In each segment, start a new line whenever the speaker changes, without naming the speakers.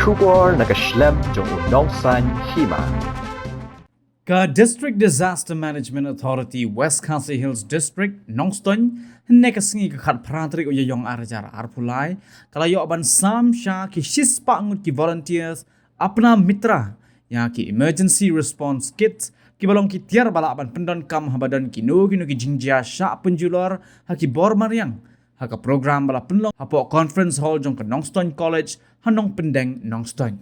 Shubor nakaslem jong unongsan Hima.
Ka District Disaster Management Authority West Khasi Hills District Nongstoin nekasingi ka khat prantri o yong arajar arpulai kalayo aban sam sha ki shispa ngut ki volunteers apna mitra ya ki emergency response kits ki balong ki tiar bala aban pendon kam habadan ki no ki jingjia sha penjulor ha ki bor mariang ha ka program bala penlong hapo conference hall jong ka Nongstoin College hanong pendeng Nongstoin.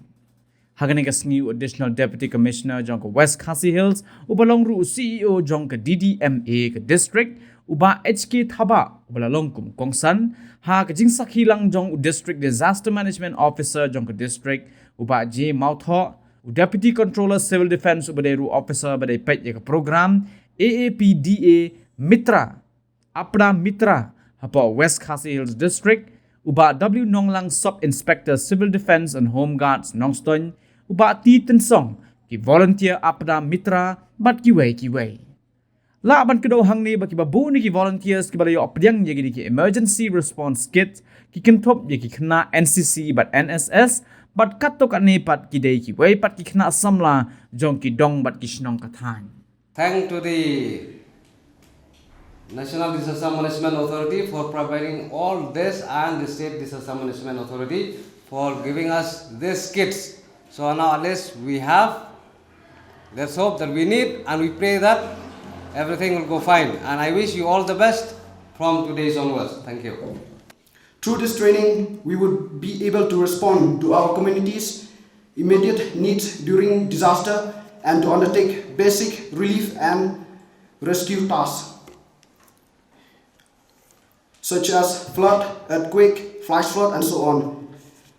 Hagani kasngi additional deputy commissioner jong ka West Khasi Hills ubalong ru CEO jong ka Ddma ka district uba HK Thaba ubalalong kum kongsan ha ka jingsak hilang jong district disaster management officer jong ka district uba J Mautho deputy controller civil defense ubade ru officer bade pet ya ka program Aapda Mitra Aapda Mitra hapo West Khasi Hills district uba W Nonglang sub inspector civil defense and home guards Nongstoin uba ti tensong ki volunteer Aapda Mitra bat ki way la ban kedo hang ni ba ki babu ni ki volunteers ki balayo apdyang ye ki emergency response kit ki kentop ye ki khna NCC bat NSS bat katok ane pat ki dei ki way pat ki khna samla jong ki dong bat ki shnong kathan.
Thank to the National Disaster Management Authority for providing all this and the State Disaster Management Authority for giving us these kits. So now at least we have. Let's hope that we need and we pray that everything will go fine. And I wish you all the best from today's onwards. Thank you.
Through this training, we would be able to respond to our community's immediate needs during disaster and to undertake basic relief and rescue tasks, such as flood, earthquake, flash flood, and so on.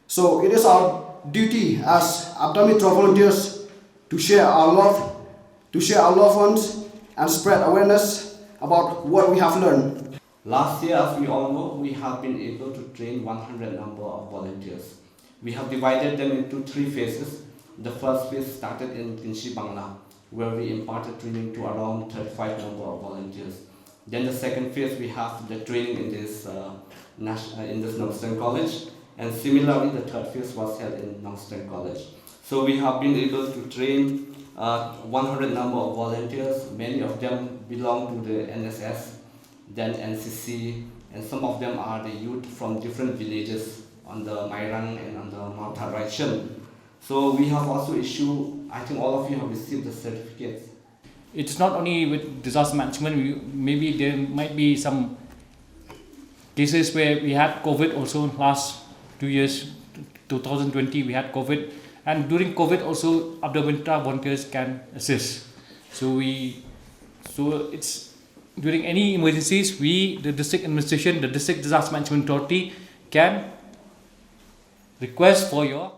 So it is our duty as Aapda Mitra volunteers to share our loved ones, and spread awareness about what we have learned.
Last year, as we all know, we have been able to train 100 number of volunteers. We have divided them into 3 phases. The first phase started in Tinshi Bangla, where we imparted training to around 35 number of volunteers. Then the second phase, we have the training in this Nongstoin College, and similarly the third phase was held in Nongstoin College. So we have been able to train 100 number of volunteers. Many of them belong to the NSS, then NCC, and some of them are the youth from different villages on the Mairang and on the Mount Haraichen. So we have also issued, I think all of you have received the certificates.
It's not only with disaster management, maybe there might be some cases where we had COVID also last 2 years, 2020 we had COVID, and during COVID also Aapda Mitra volunteers can assist. So it's during any emergencies, we, the district administration, the district disaster management authority can request for your